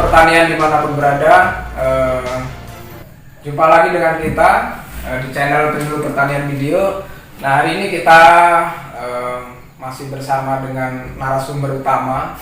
pertanian dimanapun berada, jumpa lagi dengan kita di channel Penyuluh Pertanian Video. Nah, hari ini kita masih bersama dengan narasumber utama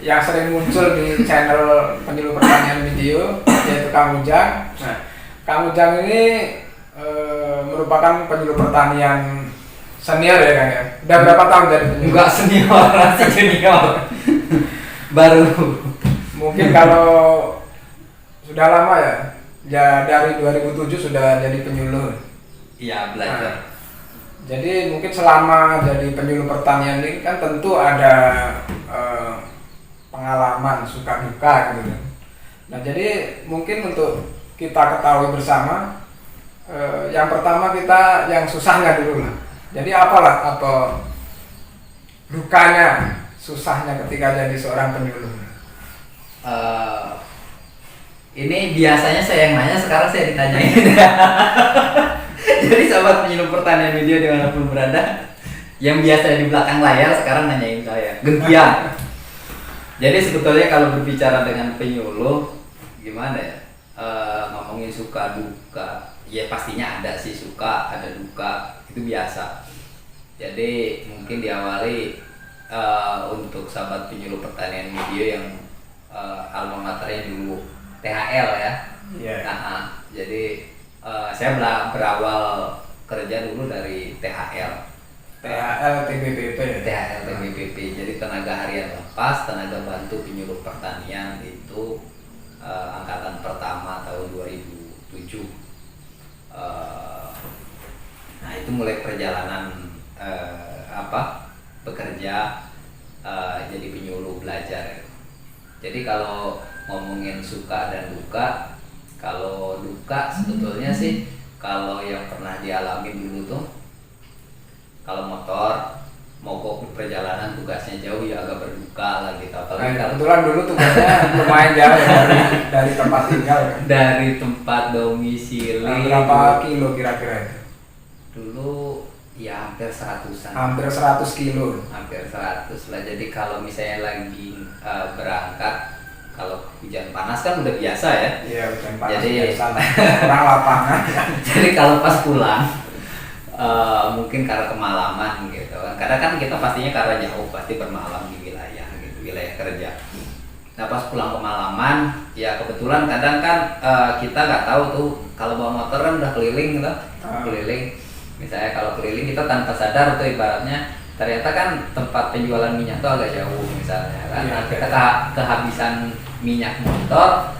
yang sering muncul di channel Penyuluh Pertanian Video, yaitu Kang Ujang. Nah, Kang Ujang ini merupakan penyuluh pertanian senior ya Kang ya? Udah berapa tahun jadi penyuluh? Enggak senior, masih junior. Baru. Mungkin kalau sudah lama ya dari 2007 sudah jadi penyuluh. Iya, belajar. Nah, jadi mungkin selama jadi penyuluh pertanian ini kan tentu ada pengalaman suka duka gitu. Nah, jadi mungkin untuk kita ketahui bersama, yang pertama kita yang susahnya dulu lah. Jadi apa dukanya, susahnya ketika jadi seorang penyuluh? Ini biasanya saya yang nanya, sekarang saya ditanyain. Jadi sahabat penyuluh pertanian video dimanapun berada, yang biasa di belakang layar sekarang nanyain saya, gantian. Jadi sebetulnya kalau berbicara dengan penyuluh, gimana ya? Ngomongin suka duka, ya pastinya ada sih suka, ada duka, itu biasa. Jadi mungkin diawali untuk sahabat penyuluh pertanian video yang alma maternya dulu THL ya. Yeah. Nah, jadi saya berawal kerja dulu dari THL TBPP ya? THL TBPP, jadi tenaga harian lepas, tenaga bantu penyuluh pertanian, itu angkatan pertama tahun 2007. Nah, itu mulai perjalanan bekerja jadi penyuluh belajar. Jadi kalau ngomongin suka dan duka, kalau duka sebetulnya sih kalau yang pernah dialami dulu tuh, kalau motor mogok di perjalanan tugasnya jauh ya agak berduka lah gitu. Apalagi kebetulan dulu tugasnya lumayan jauh dari tempat tinggal kan? Dari tempat domisili. Berapa kilo kira-kira itu? Dulu ya hampir 100-an. Hampir 100 kilo. Hampir 100 lah. Jadi kalau misalnya lagi berangkat, kalau hujan panas kan udah biasa ya. Iya, hujan panas jadi biasa. Orang lapangan. Jadi kalau pas pulang mungkin karena kemalaman gitu kan. Kadang kan kita pastinya karena jauh pasti bermalam di wilayah gitu, wilayah kerja. Nah, pas pulang kemalaman, ya kebetulan kadang kan kita nggak tahu tuh, kalau bawa motor kan udah keliling gitu, keliling. Misalnya kalau keliling kita tanpa sadar tuh ibaratnya ternyata kan tempat penjualan minyak tuh agak jauh misalnya kan. Nah, kita kehabisan minyak motor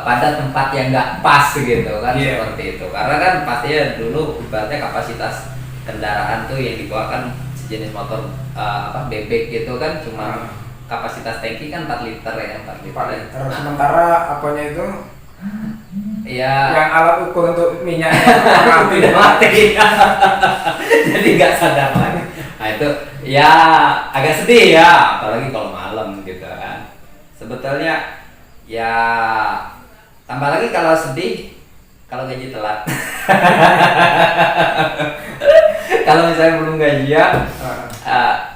pada tempat yang nggak pas gitu kan, seperti itu. Karena kan pastinya dulu ibaratnya kapasitas kendaraan tuh yang dibawa kan sejenis motor bebek gitu kan, cuma kapasitas tangki kan 4 liter ya, 4 liter. Sementara apanya itu? Ya, yang alat ukur untuk minyaknya tidak mati. Jadi nggak sadar lagi. Nah, itu ya agak sedih ya, apalagi kalau malam gitu kan. Sebetulnya ya tambah lagi kalau sedih kalau gaji telat. Kalau misalnya belum gajian,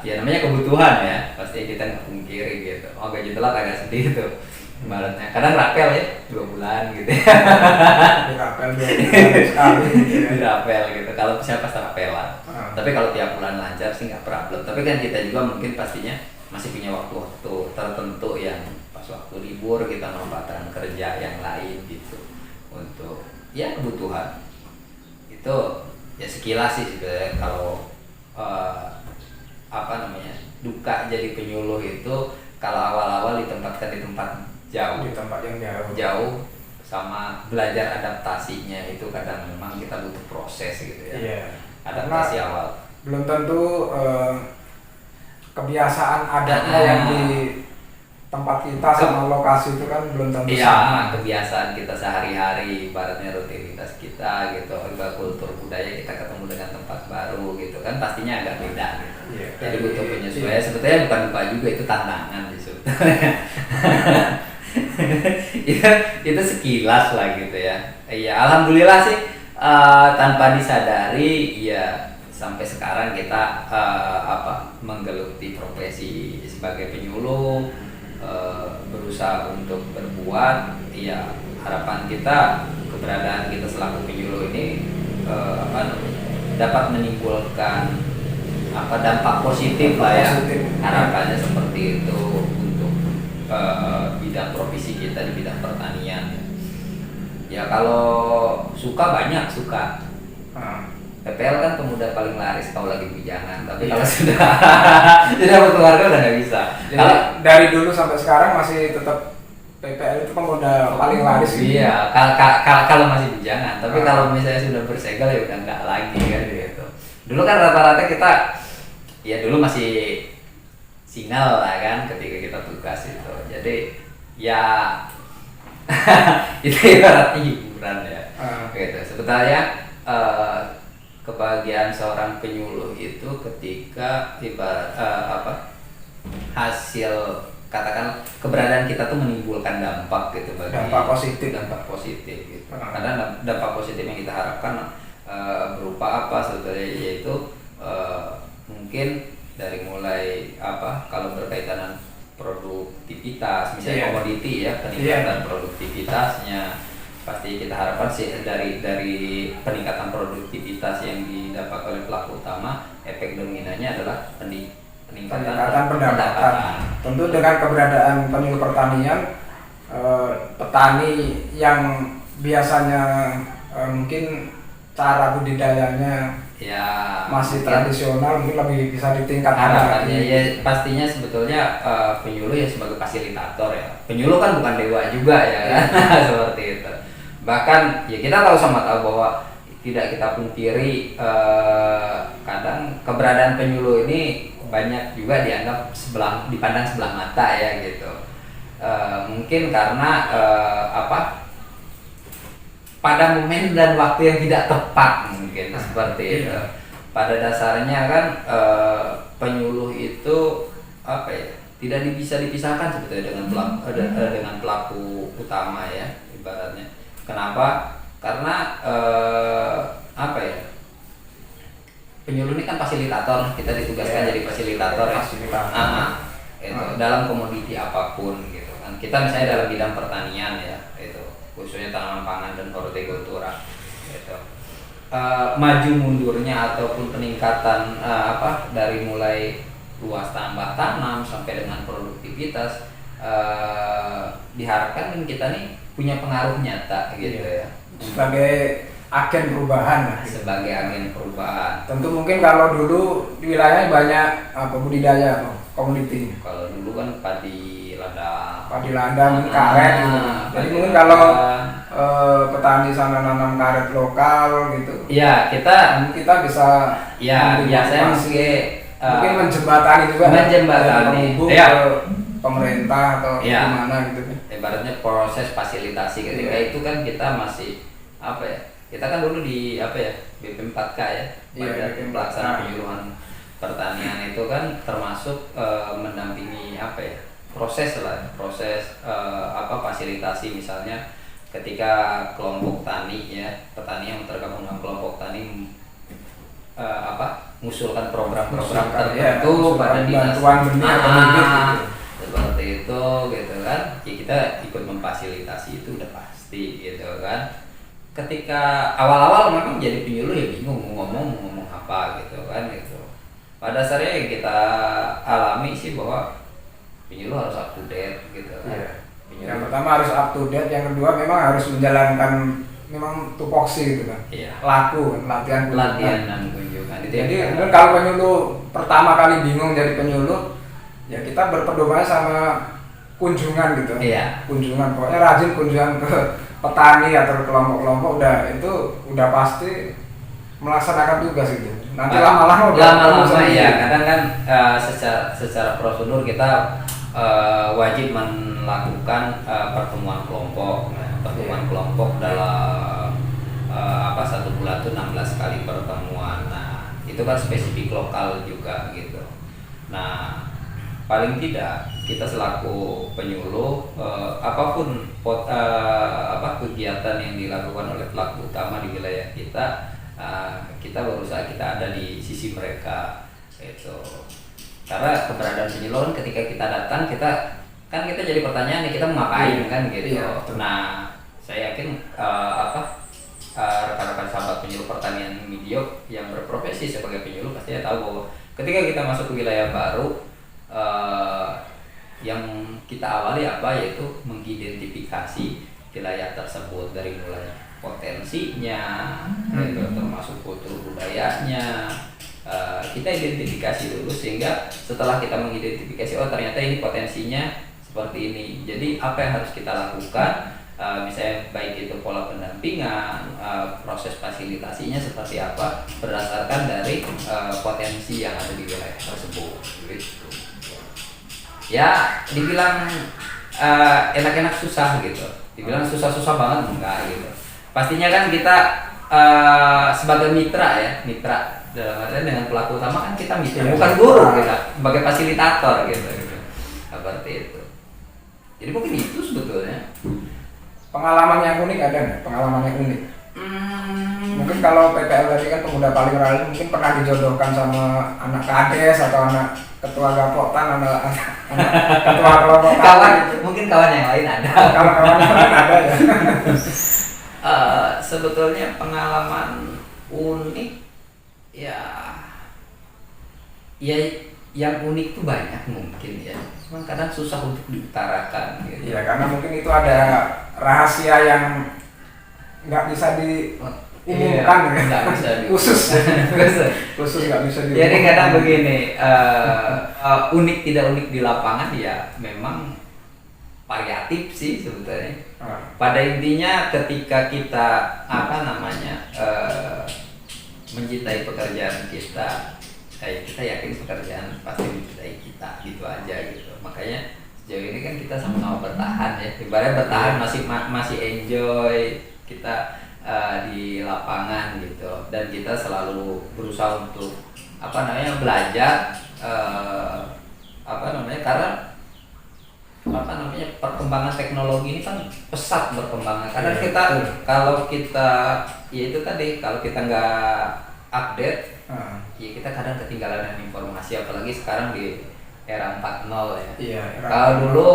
ya namanya kebutuhan ya, pasti kita nggak pungkiri gitu. Oh, gaji telat agak sedih tuh. Ibaratnya kadang rapel ya 2 bulan gitu. Rapel 2 bulan sekali. Rapel gitu. Kalau misalnya pas rapelan. Tapi kalau tiap bulan lancar sih nggak problem. Tapi kan kita juga mungkin pastinya masih punya waktu-waktu tertentu yang pas waktu libur kita memanfaatkan kerja yang lain gitu untuk ya kebutuhan. Itu ya sekilas sih sebenarnya. Kalau duka jadi penyuluh itu kalau awal-awal ditempatkan di tempat jauh, di tempat yang jauh sama belajar adaptasinya itu kadang memang kita butuh proses gitu ya. Iya. Adaptasi awal. Belum tentu kebiasaan adatnya yang di tempat kita sama lokasi itu kan belum tentu sama. Iya, kebiasaan kita sehari-hari, ibaratnya rutinitas kita gitu, juga kultur budaya kita ketemu dengan tempat baru gitu kan pastinya agak beda gitu. Iya. Jadi butuh penyesuaian. Sebetulnya bukan lupa juga, itu tantangan sih sebetulnya. itu sekilas lah gitu ya. Iya, alhamdulillah sih tanpa disadari ya sampai sekarang kita menggeluti profesi sebagai penyuluh berusaha untuk berbuat, ya harapan kita keberadaan kita selaku penyuluh ini dapat menimbulkan dampak positif lah ya, harapannya seperti itu untuk bidang profesi kita di bidang pertanian. Ya kalau suka banyak suka. PPL kan pemuda paling laris kalau lagi bujangan, tapi kalau sudah berkeluarga udah nggak bisa. Jadi dari dulu sampai sekarang masih tetap PPL itu pemuda paling laris. Iya, kalau masih bujangan, tapi kalau misalnya sudah bersegel ya udah nggak lagi kan gitu. Dulu kan rata-rata kita, ya dulu masih single lah kan ketika kita tugas itu. Jadi ya itu ibaratnya hiburan ya. Gitu. Sebetulnya kebahagiaan seorang penyuluh itu ketika hasil katakan keberadaan kita tuh menimbulkan dampak gitu bagi dampak positif gitu. Karena dampak positif yang kita harapkan berupa apa sebetulnya, yaitu mungkin dari mulai kalau berkaitan dengan produktivitas, misalnya komoditi ya, peningkatan produktivitasnya pasti kita harapkan sih dari peningkatan produktivitas yang didapat oleh pelaku utama, efek dominannya adalah peningkatan pendapatan. Tentu dengan keberadaan penyuluh pertanian, petani yang biasanya mungkin cara budidayanya ya masih tradisional mungkin lebih bisa ditingkatkan. Harapannya ya pastinya sebetulnya penyuluh ya sebagai fasilitator ya. Penyuluh kan bukan dewa juga ya kan. Seperti itu. Bahkan ya kita tahu bahwa tidak kita pungkiri kadang keberadaan penyuluh ini banyak juga dianggap dipandang sebelah mata ya gitu. Mungkin karena pada momen dan waktu yang tidak tepat mungkin seperti itu. Pada dasarnya kan penyuluh itu tidak bisa dipisahkan sebetulnya dengan pelaku utama ya ibaratnya. Kenapa? Karena penyuluh ini kan fasilitator, kita ditugaskan jadi fasilitator ya. Dalam komoditi apapun gitu kan. Kita misalnya dalam bidang pertanian ya, itu khususnya tanaman pangan dan hortikultura gitu. Maju mundurnya ataupun peningkatan dari mulai luas tambah tanam sampai dengan produktivitas diharapkan kan kita nih punya pengaruh nyata gitu ya. Sebagai agen perubahan gitu. Sebagai agen perubahan. Tentu mungkin kalau dulu di wilayahnya banyak budidaya komoditi. Kalau dulu kan padi ladang, karet gitu. Jadi mungkin kalau petani sana nanam karet lokal gitu. Ya, kita bisa biasanya mungkin menjembatani juga menghubung ke pemerintah atau gimana gitu. Ibaratnya proses fasilitasi ketika itu kan kita masih kita kan dulu di BP4K ya, Badan Pelaksana Penyuluhan Pertanian itu kan termasuk mendampingi proses fasilitasi, misalnya ketika kelompok tani ya, petani yang tergabung dalam kelompok tani mengusulkan program-program tertentu pada dinas bantuan benih atau bibit gitu. Seperti itu gitu kan, ya kita ikut memfasilitasi itu udah pasti gitu kan. Ketika awal-awal memang jadi penyuluh ya bingung mau ngomong apa gitu kan gitu. Pada dasarnya yang kita alami sih bahwa penyuluh harus up to date gitu kan. Yang pertama harus up to date, yang kedua memang harus menjalankan memang tupoksi gitu kan. Latihan dan kunjungan. Jadi mungkin kalau penyuluh pertama kali bingung jadi penyuluh, ya kita berpedoman sama kunjungan gitu. Kunjungan, pokoknya rajin kunjungan ke petani atau kelompok-kelompok, udah pasti melaksanakan tugas gitu. Nanti lama-lama ya kadang kan secara prosedur kita wajib melakukan pertemuan kelompok. Pertemuan kelompok dalam satu bulan itu 16 kali pertemuan. Nah, itu kan spesifik lokal juga gitu. Nah, paling tidak kita selaku penyuluh apapun kegiatan yang dilakukan oleh pelaku utama di wilayah kita, kita berusaha kita ada di sisi mereka gitu. Karena keberadaan penyuluh ketika kita datang kita kan kita jadi pertanyaan nih, kita mau ngapain kan gitu. Iya, betul. Nah, saya yakin rekan-rekan sahabat penyuluh pertanian Mideo yang berprofesi sebagai penyuluh pasti tahu bahwa ketika kita masuk ke wilayah baru, yang kita awali yaitu mengidentifikasi wilayah tersebut dari mulai potensinya, yaitu termasuk kultur budayanya. Kita identifikasi dulu, sehingga setelah kita mengidentifikasi, oh ternyata ini potensinya seperti ini, jadi apa yang harus kita lakukan, misalnya baik itu pola pendampingan, proses fasilitasinya seperti apa, berdasarkan dari potensi yang ada di wilayah tersebut gitu. Ya dibilang enak-enak susah gitu, dibilang susah-susah banget enggak gitu. Pastinya kan kita sebagai mitra dalam artian dengan pelaku utama kan kita mitra, bukan guru, kita sebagai fasilitator gitu, seperti itu. Jadi mungkin itu sebetulnya. Pengalaman yang unik ada nggak? Pengalaman yang unik? Mungkin kalau PPL tadi kan pemuda paling rajin, mungkin pernah dijodohkan sama anak kades atau anak ketua gapotan, anak ketua kelompok kawan gitu. Mungkin kawan yang lain ada. Kawan-kawan yang lain ada ya. Sebetulnya pengalaman unik ya yang unik tuh banyak mungkin ya, cuman kadang susah untuk diutarakan gitu. Iya, karena mungkin itu ada rahasia yang nggak bisa diumumkan, ya. Nggak bisa khusus nggak bisa diumumkan. Jadi kadang begini, unik tidak unik di lapangan ya memang variatif sih sebetulnya. Pada intinya ketika kita mencintai pekerjaan kita, kita yakin pekerjaan pasti mencintai kita, gitu aja gitu. Makanya sejauh ini kan kita sama-sama bertahan ya, ibaratnya bertahan, masih enjoy kita di lapangan gitu, dan kita selalu berusaha untuk belajar karena perkembangan teknologi ini kan pesat berkembangnya. Kadang kita kalau kita nggak update, ya kita kadang ketinggalan dengan informasi, apalagi sekarang di era 4.0 ya. Iya, kalau dulu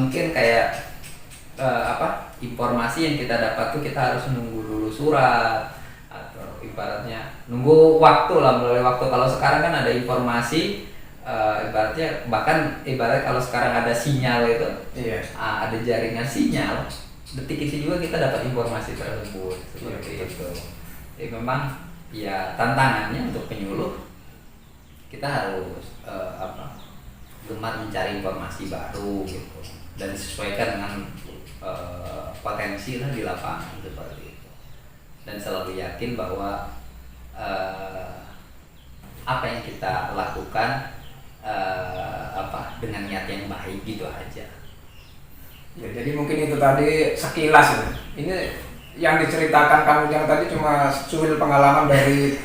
mungkin kayak informasi yang kita dapat tuh kita harus nunggu dulu surat, atau ibaratnya nunggu waktu lah, melalui waktu. Kalau sekarang kan ada informasi, ibaratnya kalau sekarang ada sinyal itu, ada jaringan sinyal, detik itu juga kita dapat informasi tersebut, seperti itu. Jadi memang ya tantangannya untuk penyuluh, kita harus gemar mencari informasi baru gitu, dan disesuaikan dengan potensi lah di lapangan, seperti itu. Dan selalu yakin bahwa apa yang kita lakukan dengan niat yang baik, gitu aja. Ya, jadi mungkin itu tadi sekilas ya. Ini yang diceritakan Kang Ujang tadi cuma secuil pengalaman dari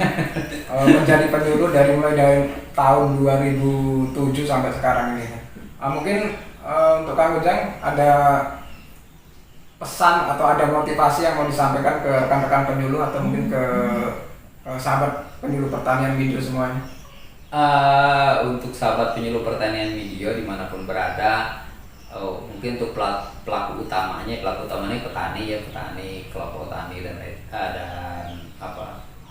menjadi penyuluh mulai dari tahun 2007 sampai sekarang ini. Mungkin untuk Kang Ujang ada pesan atau ada motivasi yang mau disampaikan ke rekan-rekan penyuluh, atau mungkin ke sahabat penyuluh pertanian Mideo semuanya? Untuk sahabat penyuluh pertanian Mideo dimanapun berada, mungkin untuk pelaku utamanya petani, kelompok tani dan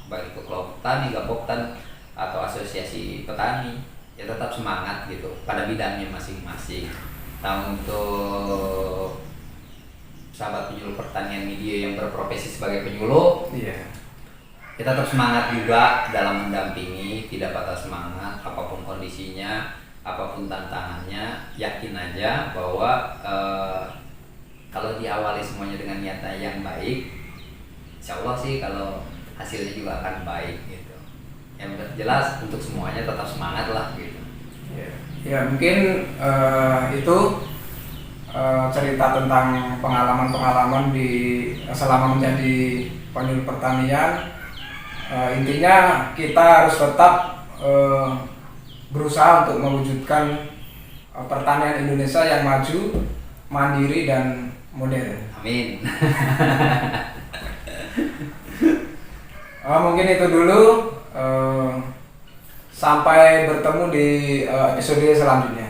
baik itu kelompok tani, gapoktan atau asosiasi petani, ya tetap semangat gitu pada bidangnya masing-masing. Nah, untuk sahabat penyuluh pertanian Mideo yang berprofesi sebagai penyuluh, kita tetap semangat juga dalam mendampingi, tidak patah semangat apapun kondisinya, apapun tantangannya. Yakin aja bahwa kalau diawali semuanya dengan niatan yang baik, insya Allah sih kalau hasilnya juga akan baik gitu. Yang jelas untuk semuanya tetap semangat lah gitu. Ya mungkin itu cerita tentang pengalaman-pengalaman selama menjadi penyuluh pertanian. Intinya kita harus tetap berusaha untuk mewujudkan pertanian Indonesia yang maju, mandiri, dan modern. Amin. Mungkin itu dulu. Sampai bertemu di episode selanjutnya.